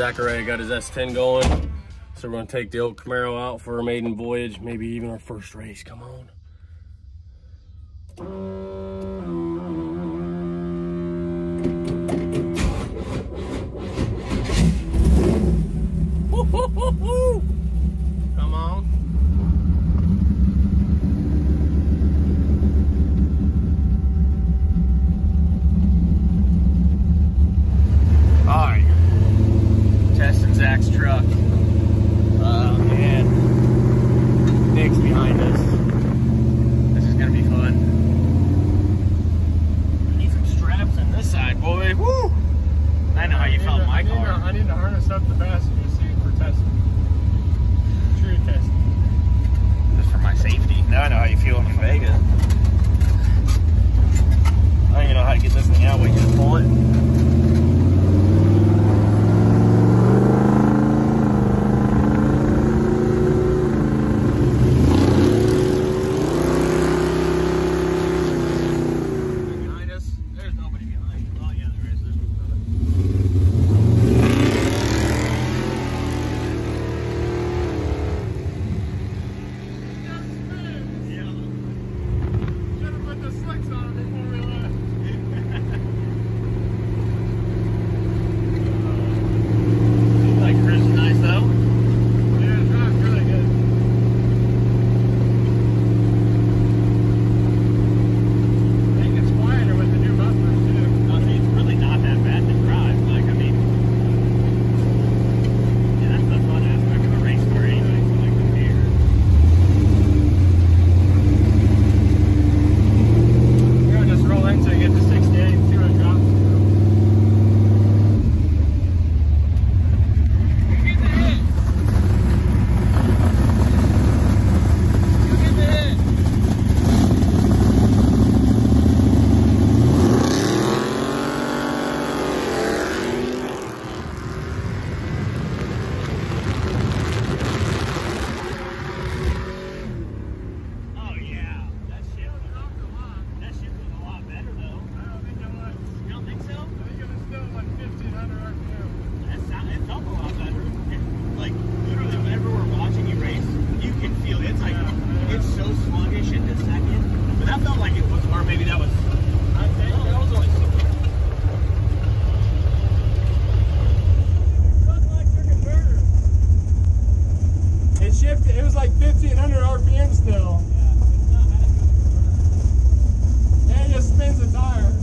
Zachariah got his S10 going. So we're gonna take the old Camaro out for a maiden voyage, maybe even our first race. Come on. Woo, woo, woo, woo. Come on. All right, testing Zach's truck. And Nick's behind us. This is gonna be fun. We need some straps on this side, boy. Woo! I know how you felt in my car. I need to harness up the passenger seat for testing. True testing. Just for my safety. Now I know how you feel in Vegas. I don't even know how to get this thing out. We can pull it. It was like 1,500 RPM still. Yeah, it just spins the tire.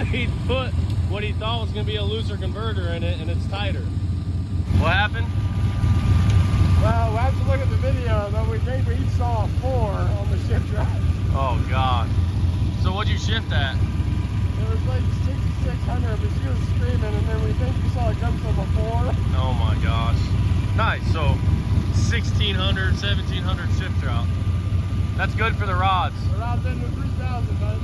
He put what he thought was going to be a looser converter in it, and it's tighter. What happened? Well, we'll have to look at the video, though we think we each saw a 4 on the shift drive. Oh, God. So what'd you shift at? It was like 6,600, but she was screaming, and then we think we saw a glimpse of a 4. Oh, my gosh. Nice. So 1,600, 1,700 shift drop. That's good for the rods. The rod's into 3,000, bud.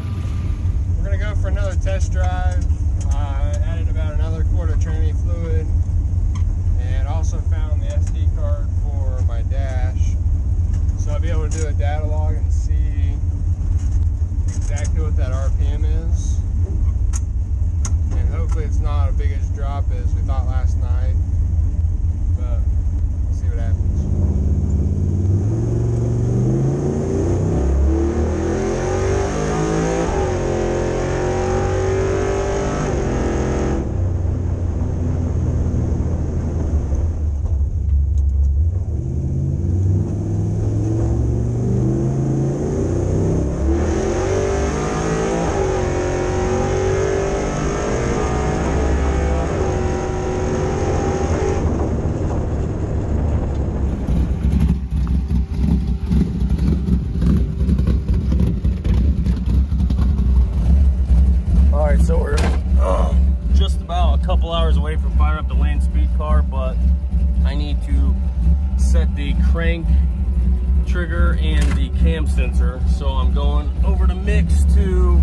We're going to go for another test drive. Added about another quart of Trinity fluid. And also found the SD card for my dash. So I'll be able to do a data log and see exactly what that RPM is. And hopefully it's not as big a drop as we thought last night. But we'll see what happens. ready for fire up the land speed car, but I need to set the crank trigger and the cam sensor. So I'm going over to Mix to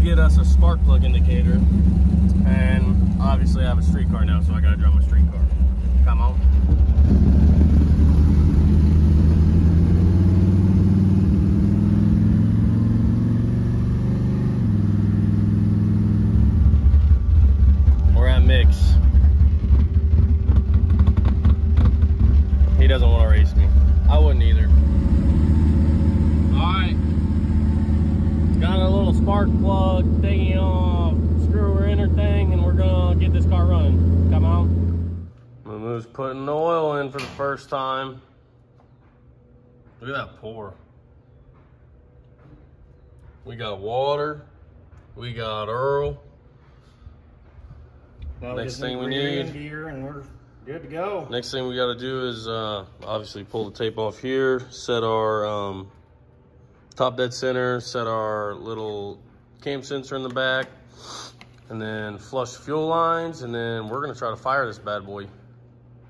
get us a spark plug indicator. And obviously I have a street car now, so I gotta drive my street car. Come on. We're at Mix. He doesn't want to race me. I wouldn't either. Alright. Got a little spark plug thingy on, screw inner thing, and we're gonna get this car running. Come on. Moomoo's putting the oil in for the first time. Look at that pour. We got water. We got Earl. Now Next thing we need, gear and we're good to go. Next thing we got to do is obviously pull the tape off here, set our top dead center, set our little cam sensor in the back, and then flush fuel lines, and then we're gonna try to fire this bad boy.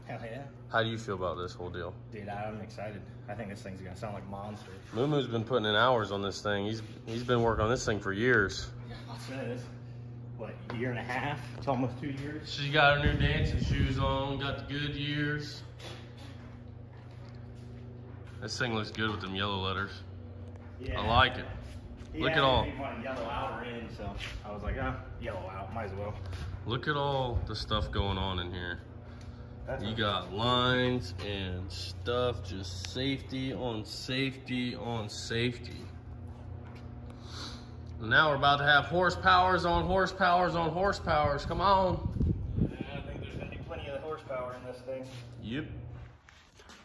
Hell yeah. How do you feel about this whole deal? Dude, I'm excited. I think this thing's gonna sound like a monster. Moomoo's been putting in hours on this thing. He's been working on this thing for years. Yeah, I'll say this. What, a year and a half? It's almost 2 years. She got her new dancing shoes on, got the good years. This thing looks good with them yellow letters. Yeah. I like it. Look at all. He wanted yellow out or in, so I was like, yellow out, might as well. Look at all the stuff going on in here. That's You got lines and stuff, just safety on safety on safety. Now we're about to have horsepowers on horsepowers on horsepowers. Come on. Yeah, I think there's gonna be plenty of horsepower in this thing. Yep.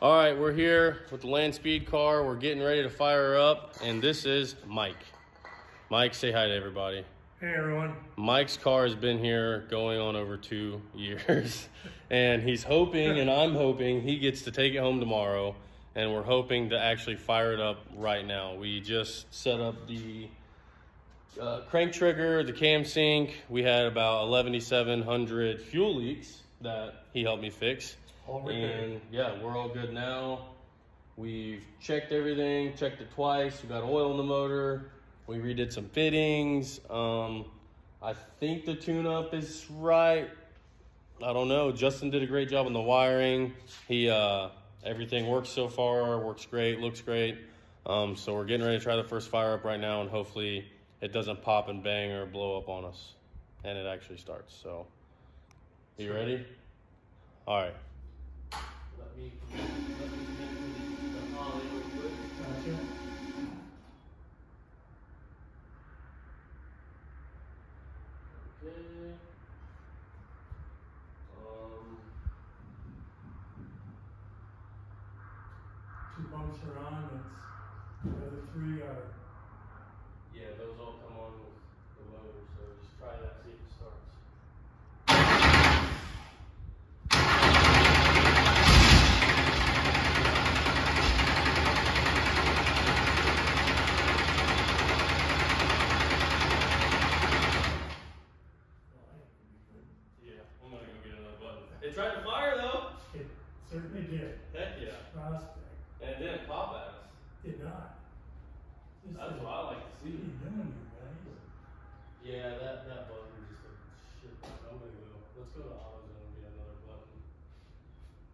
All right, we're here with the land speed car. We're getting ready to fire her up, and this is Mike. Mike, say hi to everybody. Hey everyone. Mike's car has been here going on over 2 years, and he's hoping, and I'm hoping, he gets to take it home tomorrow, and we're hoping to actually fire it up right now. We just set up the crank trigger, the cam sync. We had about 11,700 fuel leaks that he helped me fix. And yeah, we're all good now. We've checked everything, checked it twice. We got oil in the motor. We redid some fittings. I think the tune-up is right. I don't know. Justin did a great job on the wiring. Everything works so far, works great, looks great. So we're getting ready to try the first fire up right now, and hopefully it doesn't pop and bang or blow up on us, and it actually starts. So, you ready? All right. Let me the ollie real quick. Gotcha. Okay. Two bumps are on, the other three are. Yeah, those all come on with the motor, so just try that, see if it starts. Yeah, I'm gonna go get another button. It tried to fire though. It certainly did. Heck yeah. Prospect. And it didn't pop at us. Did not. That's what I like to see. What are you doing, you guys? Yeah, that button just a shit button. I'm gonna go. Let's go to AutoZone and get another button.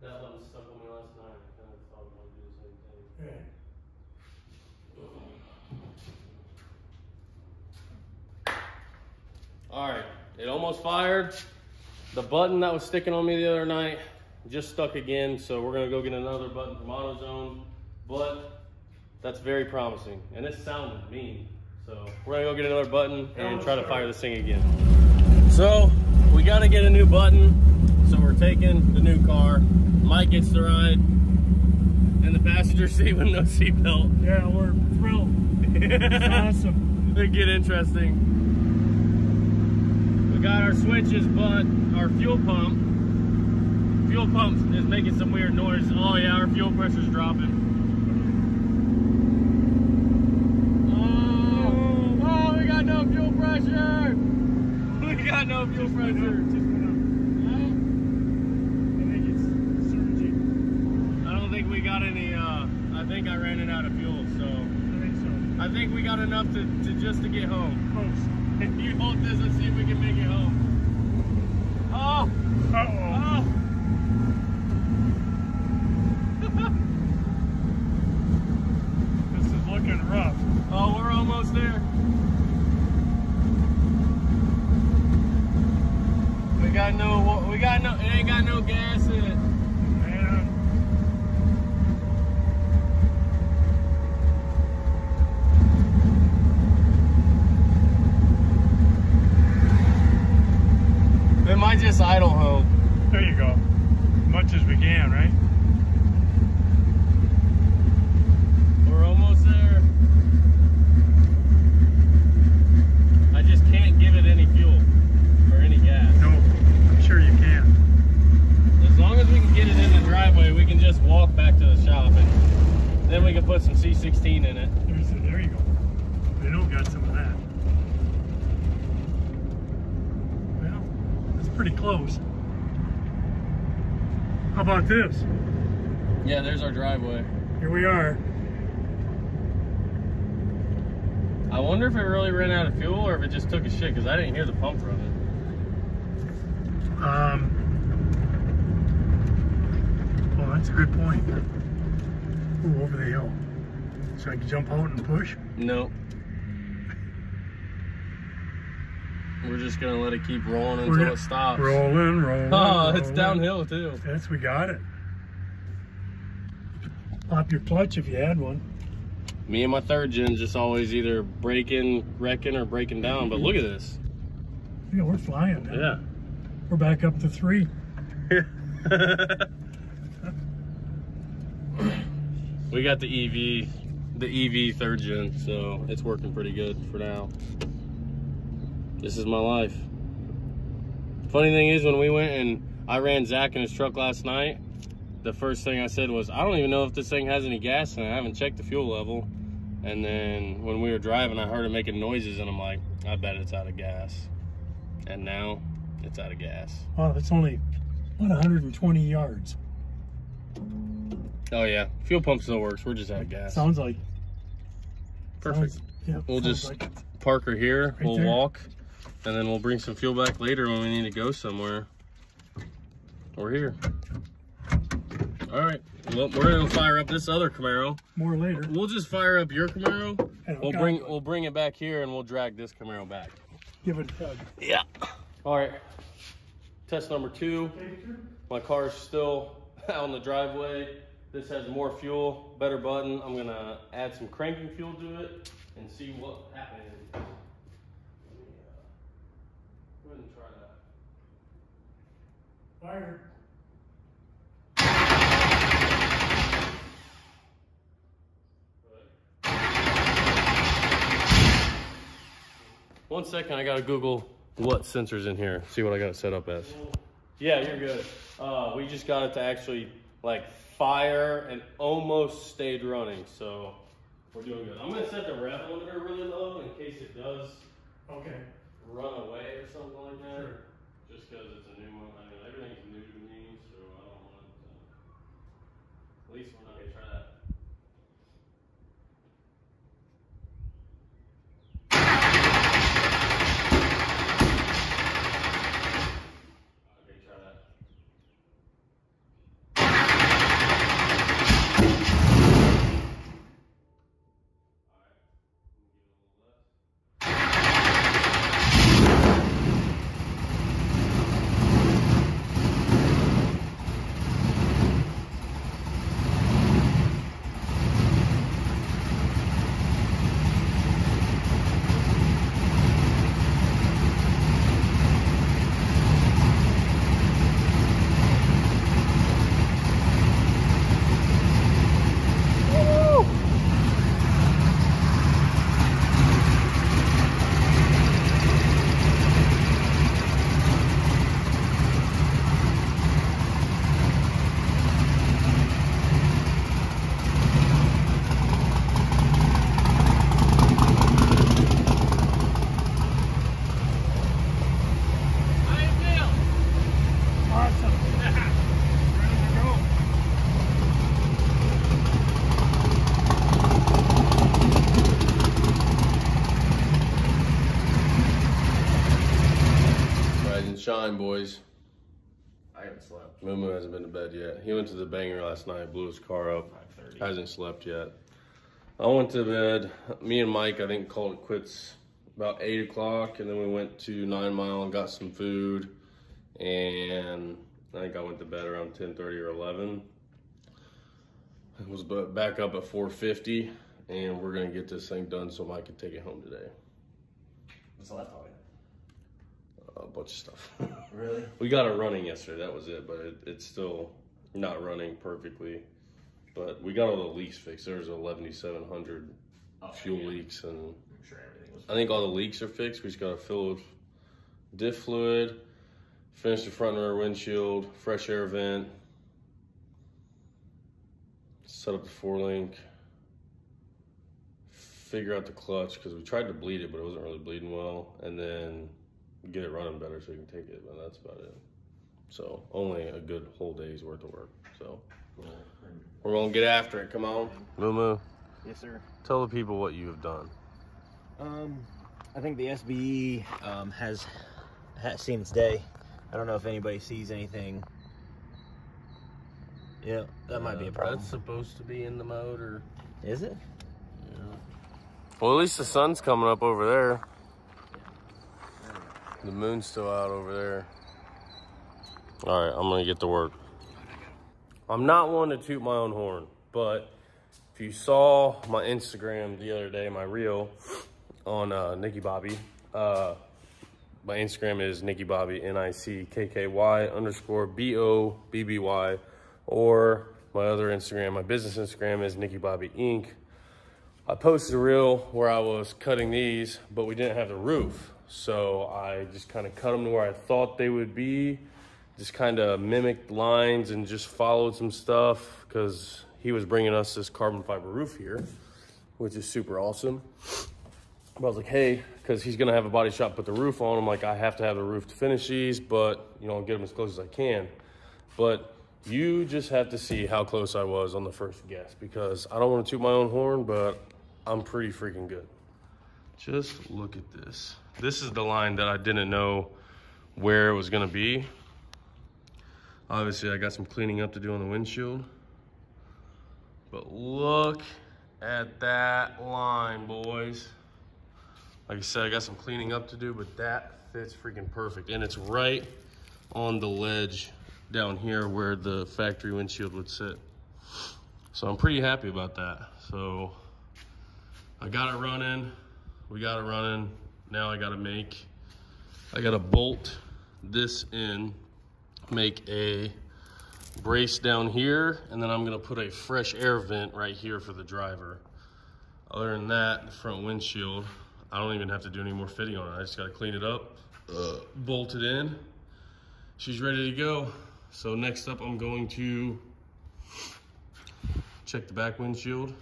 That button stuck on me last night. I kind of thought it might do the same thing. Right. All right, it almost fired. The button that was sticking on me the other night just stuck again, so we're gonna go get another button from AutoZone, but that's very promising, and it sounded mean. So we're gonna go get another button and try to fire this thing again. So we gotta get a new button, so we're taking the new car. Mike gets to ride in the passenger seat with no seatbelt. Yeah, we're thrilled. It's awesome. It'll get interesting. We got our switches, but our fuel pump is making some weird noise. Oh yeah, our fuel pressure's dropping. Oh, we got no fuel pressure. We got no fuel pressure. any, I think I ran it out of fuel, so. I think so. I think we got enough to just to get home. Close. If you hold this, let's see if we can make it home. Oh! Uh-oh. This is looking rough. Oh, we're almost there. It ain't got no gas in it. Man. It might just idle home. There you go. Much as we can, right? We're almost there. I just can't give it any fuel or any gas. No, I'm sure you can. As long as we can get it in the driveway, we can just walk back to the shop and then we can put some C16 in it. There you go. They don't got some of that. Well, that's pretty close. How about this? Yeah, there's our driveway. Here we are. I wonder if it really ran out of fuel or if it just took a shit, because I didn't hear the pump running. Well, that's a good point. Ooh, over the hill. So I can jump out and push? No. We're just gonna let it keep rolling until it stops. Rolling. Oh, it's downhill too. Yes, we got it. Pop your clutch if you had one. Me and my third gen just always either wrecking, or breaking down. But look at this. Yeah, we're flying now. Yeah. We're back up to 3. We got the EV third gen, so it's working pretty good for now. This is my life. Funny thing is, when we went and I ran Zach in his truck last night, the first thing I said was, I don't even know if this thing has any gas in it. I haven't checked the fuel level. And then when we were driving, I heard it making noises and I'm like, I bet it's out of gas. And now it's out of gas. Oh, that's only about 120 yards. Oh yeah, fuel pump still works. We're just out of gas. Sounds like. Perfect. Yeah, We'll just park her here. Right We'll there. walk, and then we'll bring some fuel back later when we need to go somewhere. We're here. All right. Well, we're gonna fire up this other Camaro. More later. We'll just fire up your Camaro. And We'll bring it back here, and we'll drag this Camaro back. Give it a tug. Yeah. All right. Test number 2. My car's still out in the driveway. This has more fuel, better button. I'm gonna add some cranking fuel to it and see what happens. Let me go ahead and try that. Fire. 1 second, I gotta Google what sensor's in here, see what I got it set up as. Yeah, you're good. We just got it to actually like fire and almost stayed running, so we're doing good. I'm gonna set the rev limiter really low in case it does run away or something like that. Sure. Just because it's a new one. I mean, everything's new to me, so I don't want it to, at least we're not gonna try that. Okay, try that. Alright, give it a little less. shine, boys. I haven't slept. Moo hasn't been to bed yet. He went to the banger last night, blew his car up. 5:30. Hasn't slept yet. I went to bed. Me and Mike, I think, called it quits about 8 o'clock, and then we went to 9 Mile and got some food. And I think I went to bed around 10:30 or 11. I was back up at 4:50, and we're gonna get this thing done so Mike can take it home today. What's left of it? A bunch of stuff. Really? We got it running yesterday, that was it, but it's still not running perfectly. But we got all the leaks fixed. There's 11,700 fuel leaks, and I'm sure everything was. I think all the leaks are fixed. We just gotta fill with diff fluid, finish the front and rear windshield, fresh air vent, set up the 4-link, figure out the clutch, because we tried to bleed it, but it wasn't really bleeding well, and then get it running better so we can take it, but that's about it. So only a good whole day's worth of work. So we're gonna get after it. Come on, Moo. Yes, sir. Tell the people what you have done. I think the SBE has seen its day. I don't know if anybody sees anything. Yeah, that might be a problem. That's supposed to be in the motor. Is it? Yeah. Well, at least the sun's coming up over there. The moon's still out over there. All right, I'm gonna get to work. I'm not one to toot my own horn, but if you saw my Instagram the other day, my reel on Nickky Bobby, my Instagram is Nickky Bobby, NICKKY_BOBBY, or my other Instagram, my business Instagram is Nickky Bobby Inc. I posted a reel where I was cutting these, but we didn't have the roof. So I just kind of cut them to where I thought they would be, just kind of mimicked lines and just followed some stuff, because he was bringing us this carbon fiber roof here, which is super awesome. But I was like, hey, because he's gonna have a body shop put the roof on. I'm like, I have to have the roof to finish these, but you know, I'll get them as close as I can. But you just have to see how close I was on the first guess, because I don't want to toot my own horn, but I'm pretty freaking good. Just look at this. This is the line that I didn't know where it was gonna be. Obviously, I got some cleaning up to do on the windshield. But look at that line, boys. Like I said, I got some cleaning up to do, but that fits freaking perfect. And it's right on the ledge down here where the factory windshield would sit. So I'm pretty happy about that. So I got it running. We got it running. Now I gotta bolt this in, make a brace down here, and then I'm gonna put a fresh air vent right here for the driver. Other than that, the front windshield, I don't even have to do any more fitting on it. I just gotta clean it up, bolt it in. She's ready to go. So next up, I'm going to check the back windshield,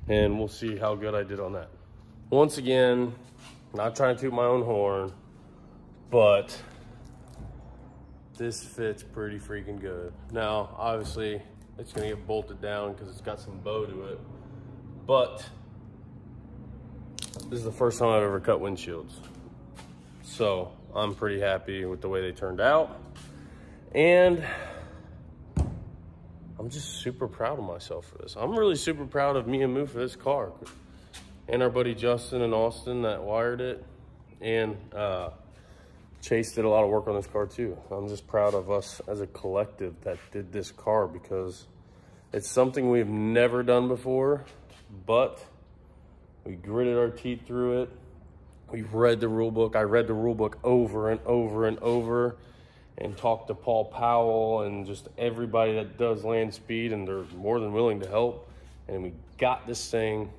and we'll see how good I did on that. Once again, not trying to toot my own horn, but this fits pretty freaking good. Now, obviously, it's gonna get bolted down because it's got some bow to it, but this is the first time I've ever cut windshields. So I'm pretty happy with the way they turned out. And I'm just super proud of myself for this. I'm really super proud of me and Moo for this car. And our buddy Justin and Austin that wired it. And Chase did a lot of work on this car too. I'm just proud of us as a collective that did this car, because it's something we've never done before, but we gritted our teeth through it. We've read the rule book. I read the rule book over and over and over, and talked to Paul Powell and just everybody that does land speed, and they're more than willing to help. And we got this thing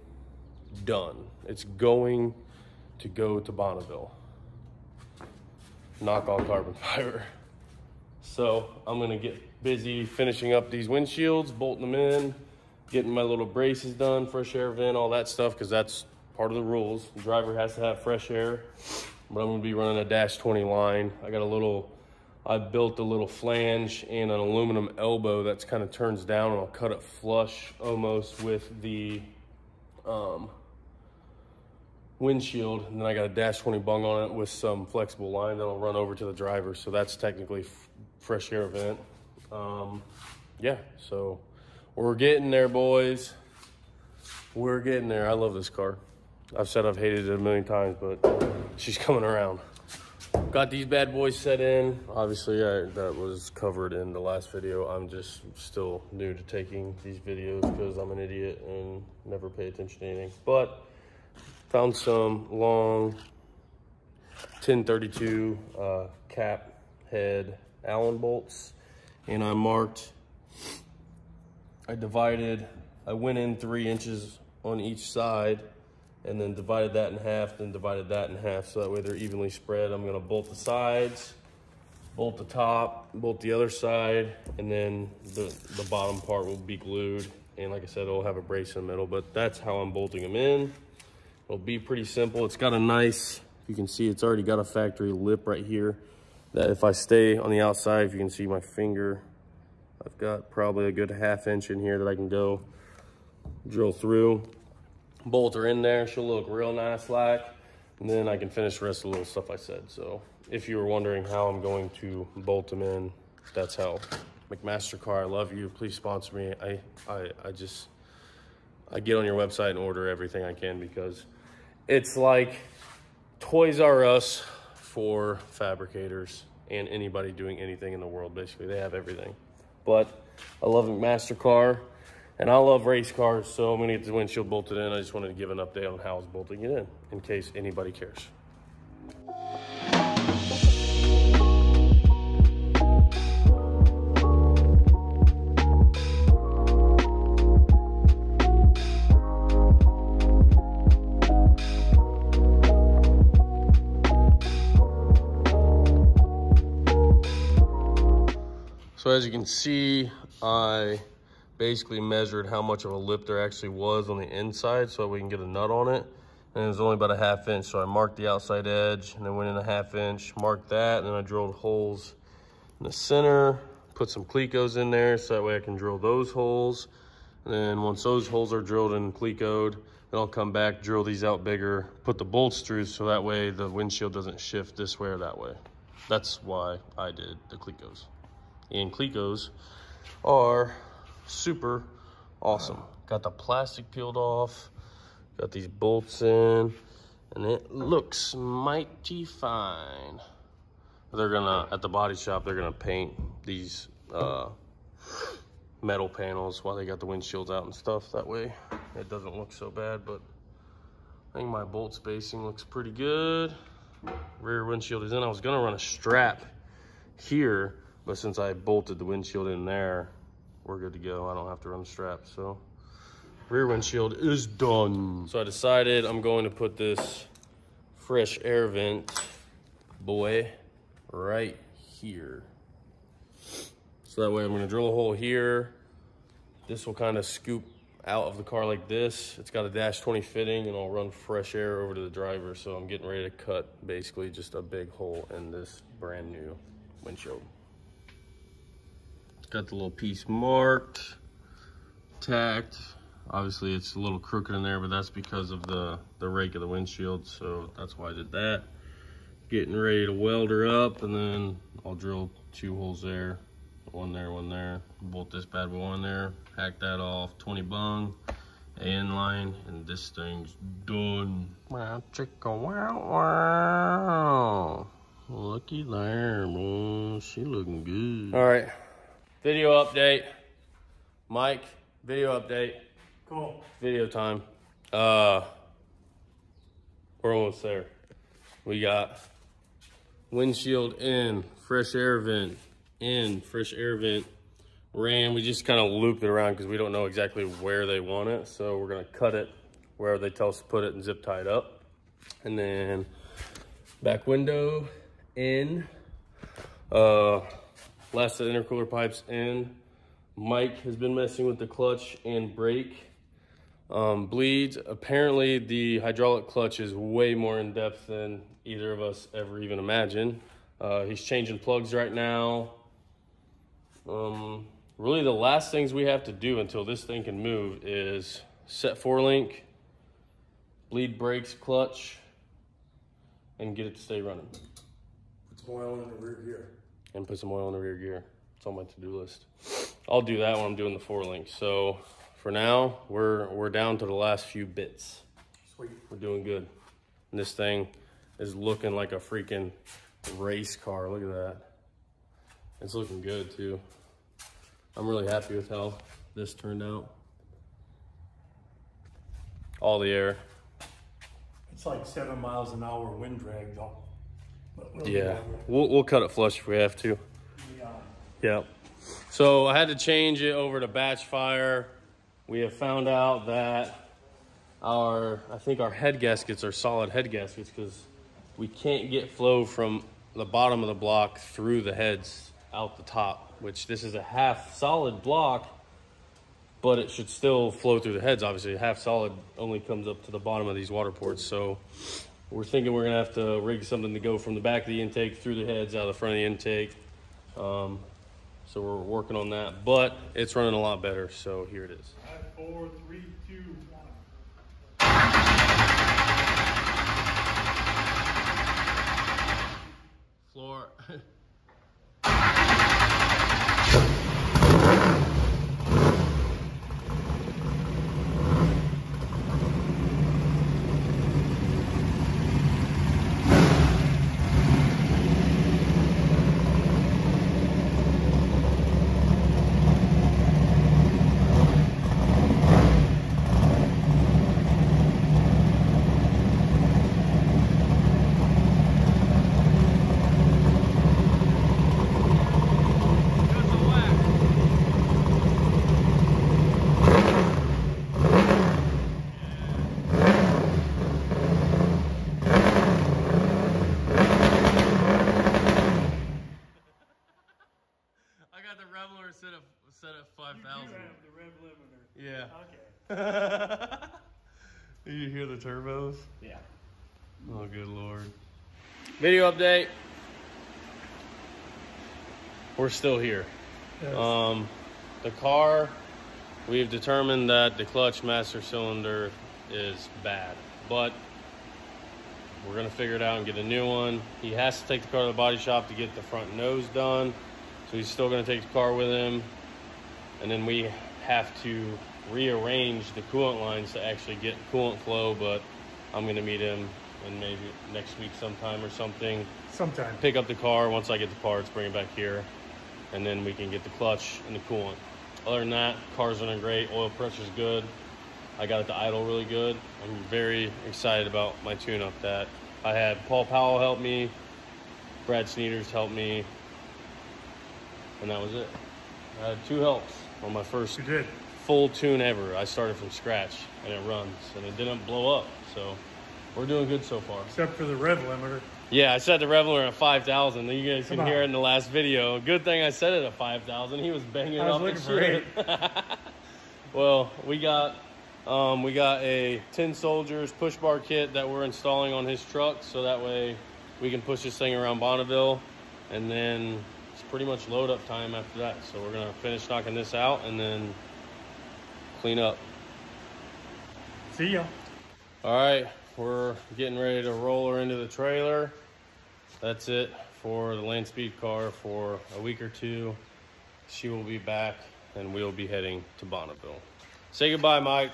done. It's going to go to Bonneville. Knock on carbon fiber. So I'm gonna get busy finishing up these windshields, bolting them in, getting my little braces done, fresh air vent, all that stuff, because that's part of the rules. The driver has to have fresh air. But I'm gonna be running a -20 line. I built a little flange and an aluminum elbow that's kind of turns down, and I'll cut it flush almost with the windshield, and then I got a dash 20 bung on it with some flexible line that'll run over to the driver. So that's technically fresh air vent. Yeah, so we're getting there, boys. We're getting there. I love this car. I've said I've hated it a million times, but she's coming around. Got these bad boys set in. Obviously, that was covered in the last video. I'm just still new to taking these videos because I'm an idiot and never pay attention to anything. But found some long 1032 cap head Allen bolts, and I went in 3 inches on each side, and then divided that in half, then divided that in half, so that way they're evenly spread. I'm gonna bolt the sides, bolt the top, bolt the other side, and then the bottom part will be glued. And like I said, it'll have a brace in the middle, but that's how I'm bolting them in. It'll be pretty simple. It's got a nice, you can see it's already got a factory lip right here, that if I stay on the outside, if you can see my finger, I've got probably a good ½ inch in here that I can go drill through. Bolt her in there, she'll look real nice like, and then I can finish the rest of the little stuff I said. So if you were wondering how I'm going to bolt them in, that's how. McMaster Car, I love you, please sponsor me. I get on your website and order everything I can, because it's like Toys R Us for fabricators and anybody doing anything in the world. Basically, they have everything. But I love McMaster Car, and I love race cars, so I'm gonna get the windshield bolted in. I just wanted to give an update on how I was bolting it in case anybody cares. So as you can see, I basically measured how much of a lip there actually was on the inside so we can get a nut on it. And it was only about a ½ inch. So I marked the outside edge and then went in a ½ inch, marked that, and then I drilled holes in the center, put some Clecos in there so that way I can drill those holes. And then once those holes are drilled and Clecoed, then I'll come back, drill these out bigger, put the bolts through so that way the windshield doesn't shift this way or that way. That's why I did the Clecos. And Clecos are super awesome. Got the plastic peeled off, got these bolts in, and it looks mighty fine. They're gonna, at the body shop, they're gonna paint these metal panels while they got the windshields out and stuff. That way it doesn't look so bad, but I think my bolt spacing looks pretty good. Rear windshield is in. I was gonna run a strap here, but since I bolted the windshield in there, we're good to go. I don't have to run the strap. So rear windshield is done. So I decided I'm going to put this fresh air vent boy right here. So that way I'm gonna drill a hole here. This will kind of scoop out of the car like this. It's got a dash 20 fitting, and I'll run fresh air over to the driver. So I'm getting ready to cut basically just a big hole in this brand new windshield. Got the little piece marked, tacked. Obviously it's a little crooked in there, but that's because of the rake of the windshield, so that's why I did that. Getting ready to weld her up, and then I'll drill 2 holes there, one there, bolt this bad boy on there, hack that off, 20 bung, A-line, and this thing's done. Wow, chicka, wow, wow. Looky there, boy, she looking good. All right. Video update. Mike, video update. Cool. Video time. We're almost there. We got windshield in, fresh air vent in, fresh air vent ran. We just kind of looped it around because we don't know exactly where they want it. So we're gonna cut it wherever they tell us to put it and zip tie it up. And then back window in. Last of the intercooler pipes in. Mike has been messing with the clutch and brake bleeds. Apparently the hydraulic clutch is way more in depth than either of us ever even imagined. He's changing plugs right now. Really the last things we have to do until this thing can move is set 4-link, bleed brakes, clutch, and get it to stay running. Put some oil in the rear gear. And put some oil in the rear gear. It's on my to-do list. I'll do that when I'm doing the 4-link. So for now, we're down to the last few bits. Sweet. We're doing good. And this thing is looking like a freaking race car. Look at that. It's looking good too. I'm really happy with how this turned out. All the air. It's like 7 miles an hour wind drag though. But Yeah, we'll cut it flush if we have to. Yeah. Yep. So I had to change it over to batch fire. We have found out that I think our head gaskets are solid head gaskets because we can't get flow from the bottom of the block through the heads out the top, which this is a half solid block, but it should still flow through the heads. Obviously, half solid only comes up to the bottom of these water ports. So we're thinking we're gonna have to rig something to go from the back of the intake through the heads, out of the front of the intake. So we're working on that, but it's running a lot better. So here it is. 5, 4, 3, 2, 1. Floor. Set at 5,000. You do have the rev limiter. Yeah. Okay. You hear the turbos? Yeah. Oh, good Lord. Video update. We're still here. Yes. The car, we've determined that the clutch master cylinder is bad, but we're gonna figure it out and get a new one. He has to take the car to the body shop to get the front nose done. So he's still gonna take the car with him. And then we have to rearrange the coolant lines to actually get coolant flow, but I'm gonna meet him in maybe next week sometime or something. Sometime. Pick up the car, once I get the parts, bring it back here, and then we can get the clutch and the coolant. Other than that, car's running great, oil pressure's good. I got it to idle really good. I'm very excited about my tune-up that I had Paul Powell help me, Brad Sneeders helped me, and that was it. I had 2 helps on my first You did. full tune ever. I started from scratch and it runs and it didn't blow up. So we're doing good so far. Except for the rev limiter. Yeah, I set the rev limiter at 5,000. You guys can Come hear on. it in the last video. Good thing I set it at 5,000. He was banging I was off the looking for shit. Well, we got a Tin Soldiers push bar kit that we're installing on his truck, so that way we can push this thing around Bonneville, and then it's pretty much load up time after that. So we're gonna finish knocking this out and then clean up. See ya. All right, we're getting ready to roll her into the trailer. That's it for the land speed car for a week or 2. She will be back and we'll be heading to Bonneville. Say goodbye, Mike.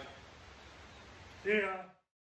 Yeah.